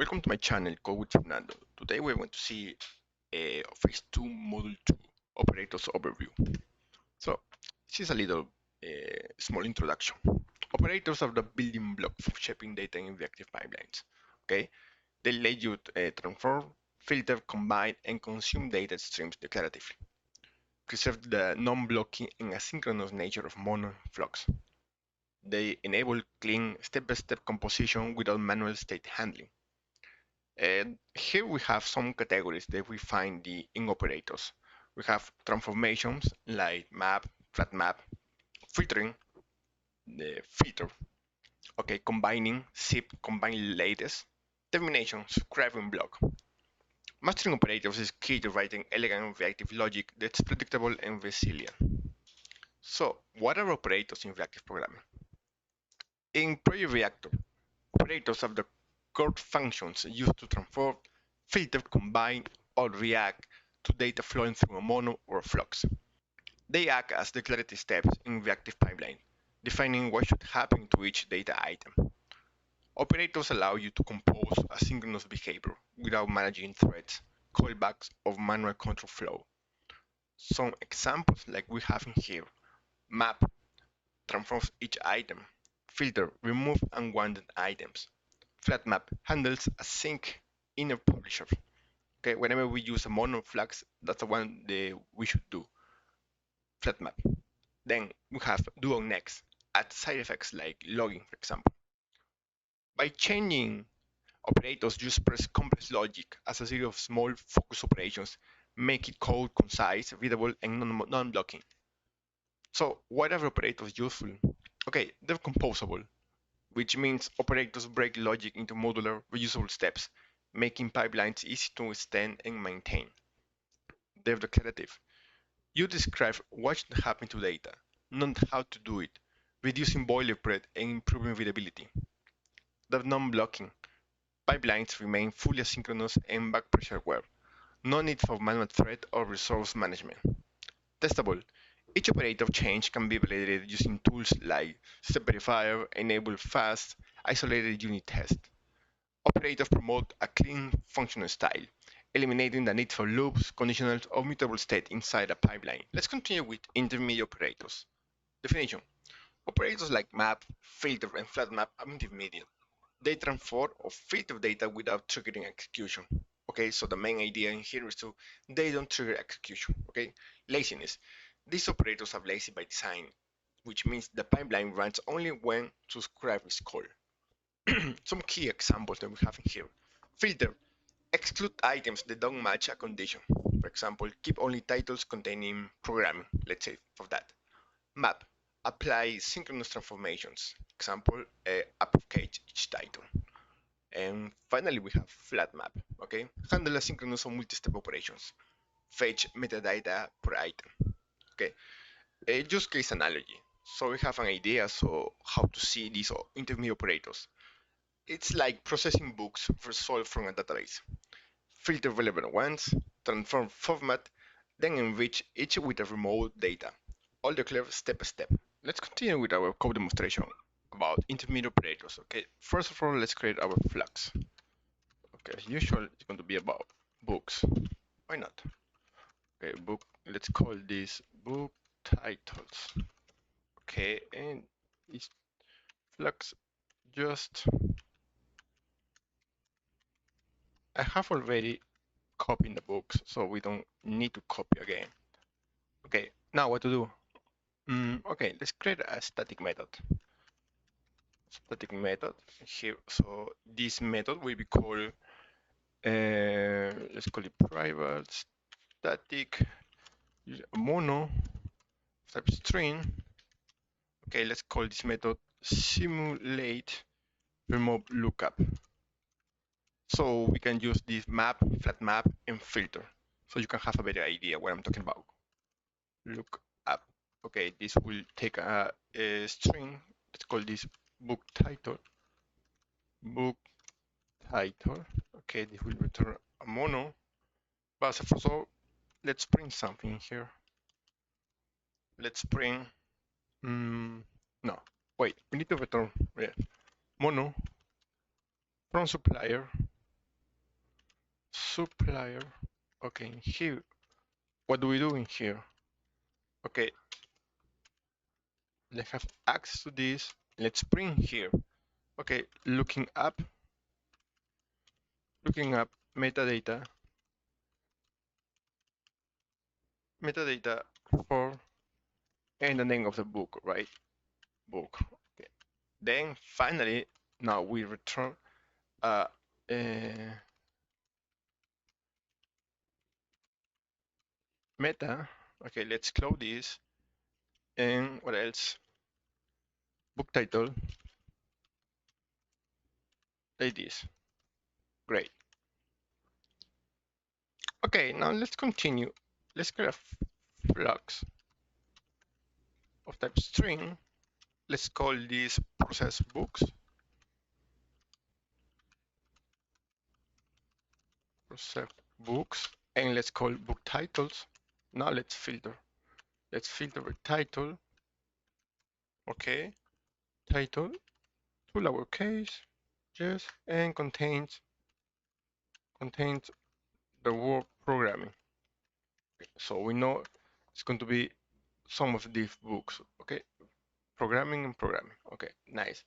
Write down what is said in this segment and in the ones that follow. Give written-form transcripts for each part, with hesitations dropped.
Welcome to my channel, Code with Fernando. Today we're going to see Phase 2 Module 2 Operators Overview. So, this is a little small introduction. Operators are the building block for shaping data in reactive pipelines. Okay, they let you transform, filter, combine, and consume data streams declaratively. Preserve the non-blocking and asynchronous nature of Mono and Flux. They enable clean step-by-step composition without manual state handling. And here we have some categories that we find in operators. We have transformations like map, flatMap, filtering, the filter, okay, combining, zip, combineLatest, terminations, graphing block. Mastering operators is key to writing elegant reactive logic that's predictable and resilient. So, what are operators in reactive programming? In Project Reactor, operators are the core functions used to transform, filter, combine, or react to data flowing through a mono or a flux. They act as declarative steps in reactive pipeline, defining what should happen to each data item. Operators allow you to compose asynchronous behavior without managing threads, callbacks, or manual control flow. Some examples like we have in here: map transforms each item, filter remove unwanted items, flatMap handles async inner publisher. Okay, whenever we use a mono flux, that's the one that we should do. flatMap. Then we have do on next, add side effects like logging, for example. By changing operators, you express complex logic as a series of small focus operations, make it code concise, readable, and non-blocking. So why are operators useful? Okay, they're composable, which means operators break logic into modular, reusable steps, making pipelines easy to extend and maintain. They're declarative. You describe what should happen to data, not how to do it, reducing boilerplate and improving readability. They're non-blocking. Pipelines remain fully asynchronous and back-pressure aware. No need for manual thread or resource management. Testable. Each operator change can be validated using tools like Step Verifier, enable fast, isolated unit test. Operators promote a clean functional style, eliminating the need for loops, conditionals, or mutable state inside a pipeline. Let's continue with intermediate operators. Definition. Operators like map, filter, and flatMap are intermediate. They transform or filter data without triggering execution. Okay, so the main idea in here is they don't trigger execution. Okay, laziness. These operators are lazy by design, which means the pipeline runs only when subscribe is called. Some key examples that we have in here. Filter. Exclude items that don't match a condition. For example, keep only titles containing programming, let's say for that. Map. Apply synchronous transformations. Example, uppercase each title. And finally, we have flatMap. Okay, handle asynchronous or multi-step operations. Fetch metadata per item. Okay, a use case analogy. So we have an idea so how to see these intermediate operators. It's like processing books resolved from a database. Filter relevant ones, transform format, then enrich each with a remote data. All declared step by step. Let's continue with our code demonstration about intermediate operators. Okay, first of all, let's create our flux. Okay, as usual, it's going to be about books. Why not? Okay, book. Let's call this book titles. Okay, and it's flux just. I have already copied the books, so we don't need to copy again. Okay, now what to do? Okay, let's create a static method. Static method here. So this method will be called. Let's call it private static mono type string. Okay, let's call this method simulate remote lookup. So we can use this map, flatMap, and filter. So you can have a better idea what I'm talking about. Look up. Okay, this will take a string. Let's call this book title. Book title. Okay, this will return a mono. But so let's print something here. Let's print. No, wait. We need to return mono from supplier supplier. Okay, here, what do we do in here? Okay, let's have access to this. Let's print here. Okay, looking up metadata for and the name of the book, right? Book. Okay. Then finally, now we return uh, meta. Okay, let's close this. And what else? Book title like this. Great. Okay, now let's continue. Let's create a flux of type string. Let's call this process books. Process books. And let's call book titles. Now let's filter. Let's filter the title. Okay. Title to lowercase. Yes. And contains the word programming. Okay. So we know it's going to be some of these books. Okay. Programming and programming. Okay. Nice.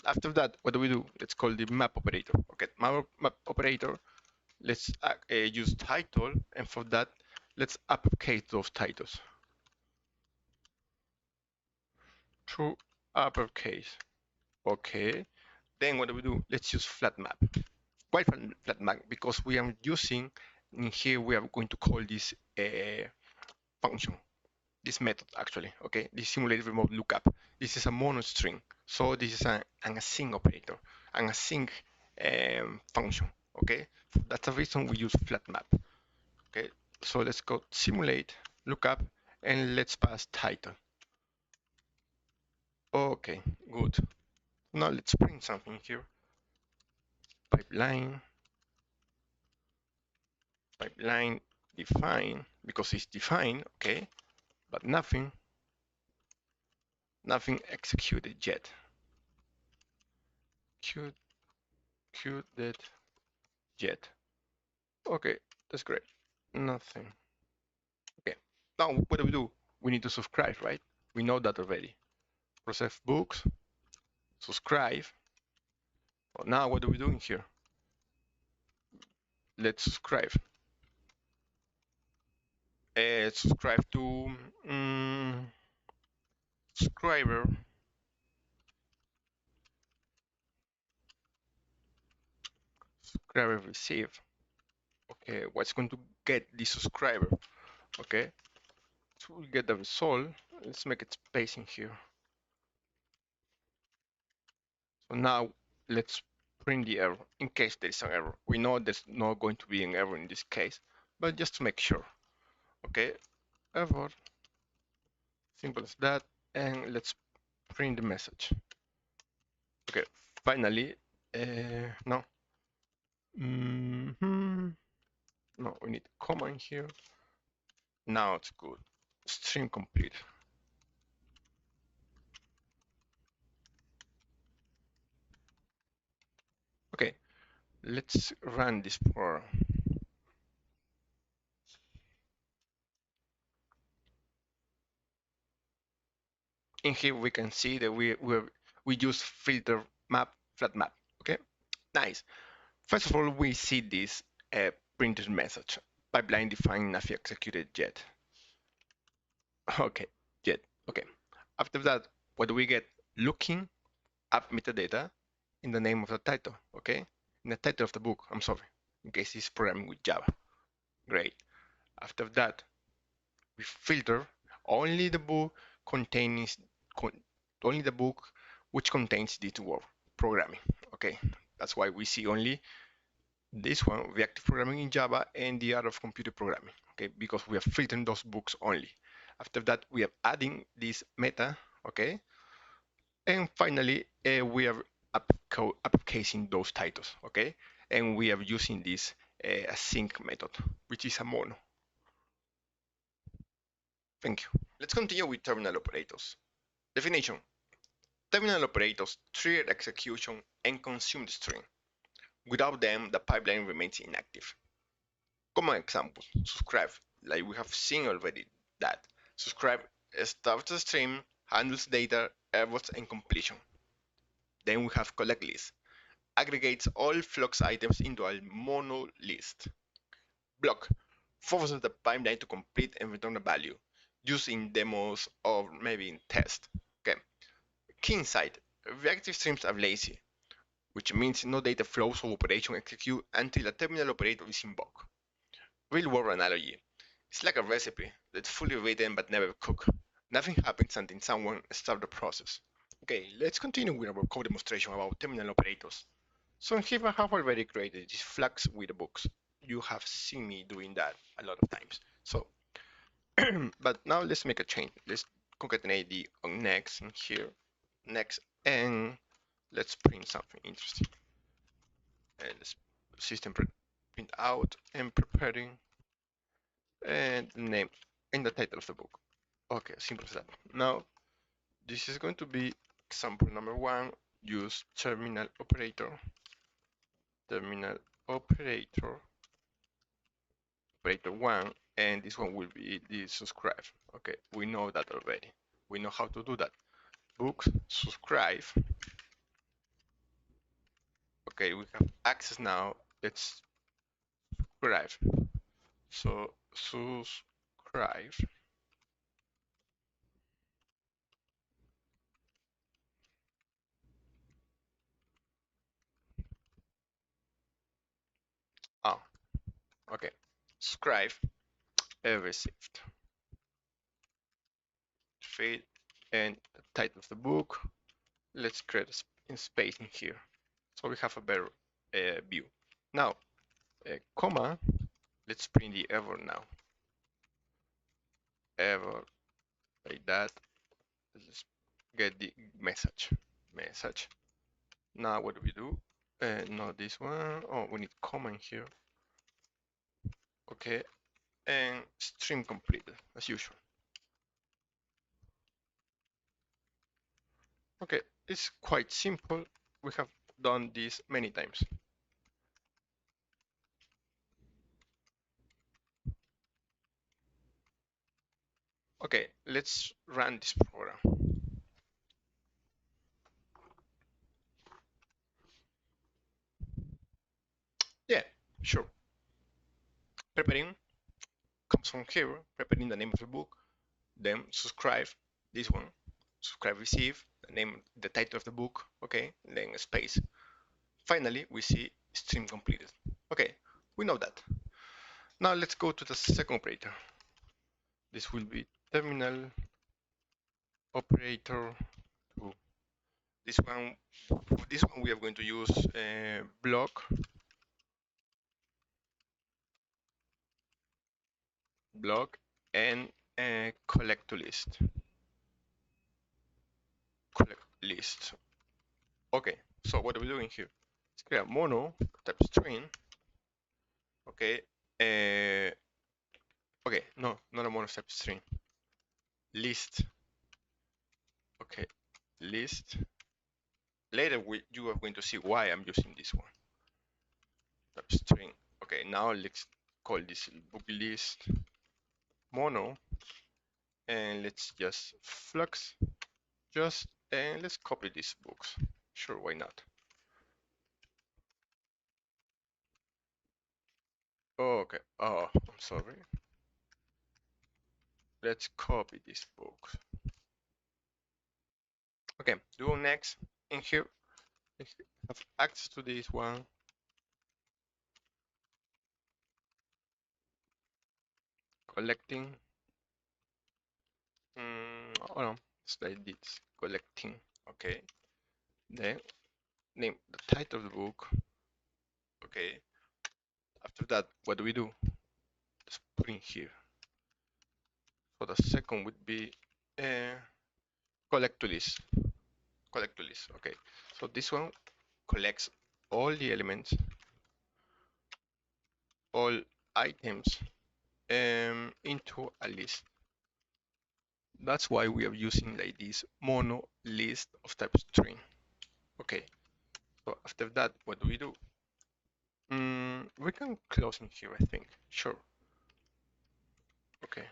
After that, what do? Let's call the map operator. Okay, map operator. Let's use title, and for that, let's uppercase those titles to uppercase. Okay. Then what do? Let's use flatMap. Why flatMap? Because we are using in here. We are going to call this function. This method actually. Okay. This simulated remote lookup. This is a mono string. So this is an async operator, an async function. Okay, that's the reason we use flatMap. Okay, so let's go simulate lookup and let's pass title. Okay, good. Now let's print something here. Pipeline define, because it's defined. Okay, but nothing executed yet. Executed yet. Okay, that's great. Nothing. Okay. Now what do? We need to subscribe, right? We know that already. Process books, subscribe. Well, now what are we doing here? Let's subscribe. Subscribe to subscriber. Subscriber receive. Okay, what's going to get the subscriber? Okay, to get the result, let's make it spacing here. So now let's print the error in case there is an error. We know there's not going to be an error in this case, but just to make sure. Okay, error, simple as that, and let's print the message. Okay, finally, no. No, we need a comma in here. Now it's good. Stream complete. Okay, let's run this program. In here we can see that we use filter map flatMap. Okay, nice. First of all, we see this printed message. Pipeline defined nothing executed yet. Okay, yet. Okay. After that, what do we get? Looking up metadata in the name of the title. Okay, in the title of the book. I'm sorry, in case it's programming with Java. Great. After that, we filter only the book contains only the book which contains this word programming. Okay, that's why we see only this one, reactive programming in Java, and the other of computer programming. Okay, because we are filtering those books only. After that, we are adding this meta. Okay, and finally we are uppercasing those titles. Okay, and we are using this async method, which is a mono. Thank you. Let's continue with terminal operators. Definition. Terminal operators trigger execution and consume the string. Without them, the pipeline remains inactive. Common examples: subscribe, like we have seen already that. Subscribe starts the stream, handles data, errors, and completion. Then we have collect list, aggregates all flux items into a mono list. Block forces the pipeline to complete and return a value, used in demos or maybe in test. Okay. Key insight: reactive streams are lazy, which means no data flows or operation execute until a terminal operator is invoked. Real world analogy: it's like a recipe that's fully written but never cooked. Nothing happens until someone starts the process. Okay, let's continue with our code demonstration about terminal operators. So here I have already created this flux with the books. You have seen me doing that a lot of times. So, but now let's make a change. Let's concatenate the on next in here, next, and let's print something interesting. And let's system print out and preparing and the name and the title of the book. Okay, simple as that. Now this is going to be example number one. Use terminal operator operator one, and this one will be the subscribe. Okay, we know that already. We know how to do that. Books subscribe. Okay, we have access now. Let's subscribe. So subscribe. Oh, okay. Subscribe received. Feed and the title of the book. Let's create a space in here so we have a better view. Now, comma. Let's print the error now. Error like that. Let's get the message. Message. Now what do we do? Not this one. Oh, we need comma in here. Okay, and stream completed as usual. Okay, it's quite simple. We have done this many times. Okay, let's run this program. Yeah, sure. Preparing comes from here, preparing the name of the book, then subscribe, this one, subscribe receive, the title of the book, okay, then a space. Finally, we see stream completed. Okay, we know that. Now let's go to the second operator. This will be terminal operator 2. For this one we are going to use block and collect to list. Collect list. Okay, so what are we doing here? Let's create a mono type string. Okay, okay, no, not a mono type string. List. Okay, list. Later you are going to see why I'm using this one. Type string. Okay, now let's call this book list mono, and let's just flux and let's copy these books. Sure, why not? Okay, oh, I'm sorry. Let's copy these books. Okay, do next. In here, I have access to this one. Collecting. Oh no, slide this. Collecting. Okay. Then name the title of the book. Okay. After that, what do we do? Let's put in here. So the second would be collect to list. Collect to list. Okay. So this one collects all the elements, all items into a list. That's why we are using like this mono list of type string. Okay. So after that, what do we do? We can close in here, I think. Sure. Okay.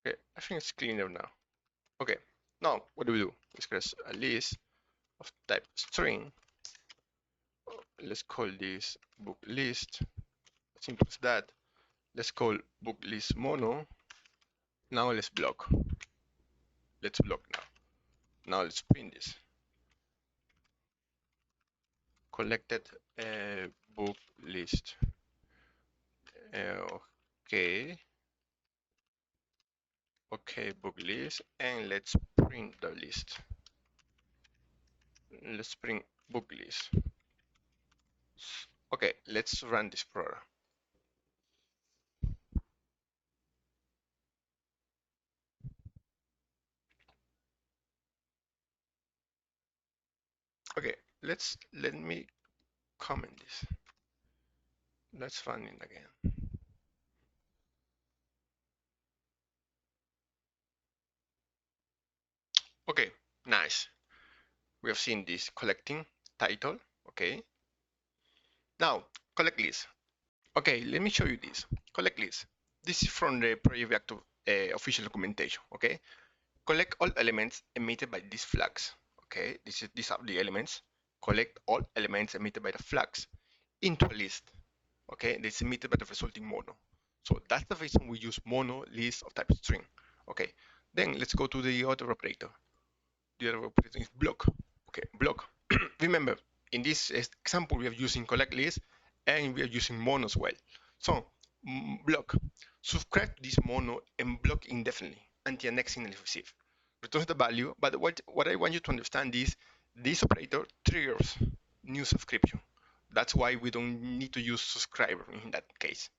Okay, I think it's cleaner now. Okay, now what do? Let's create a list of type string. Let's call this book list. Simple as that. Let's call book list mono. Now let's block. Let's block now. Now let's print this. Collected book list. Okay. Okay, book list, and let's print the list. Let's print book list. Okay, let's run this program. Okay, let me comment this. Let's run it again. Okay, nice. We have seen this collecting title. Okay. Now, collect list. Okay, let me show you this. Collect list. This is from the Project Reactor official documentation. Okay. Collect all elements emitted by these flags. Okay, these are the elements. Collect all elements emitted by the flags into a list. Okay, they emitted by the resulting mono. So that's the reason we use mono list of type string. Okay, then let's go to the other operator. The other operator is block. Okay, block. Remember, in this example, we are using collect list and we are using mono as well. So, block. Subscribe to this mono and block indefinitely until the next signal is received. Returns the value, but what I want you to understand is this operator triggers new subscription. That's why we don't need to use subscriber in that case.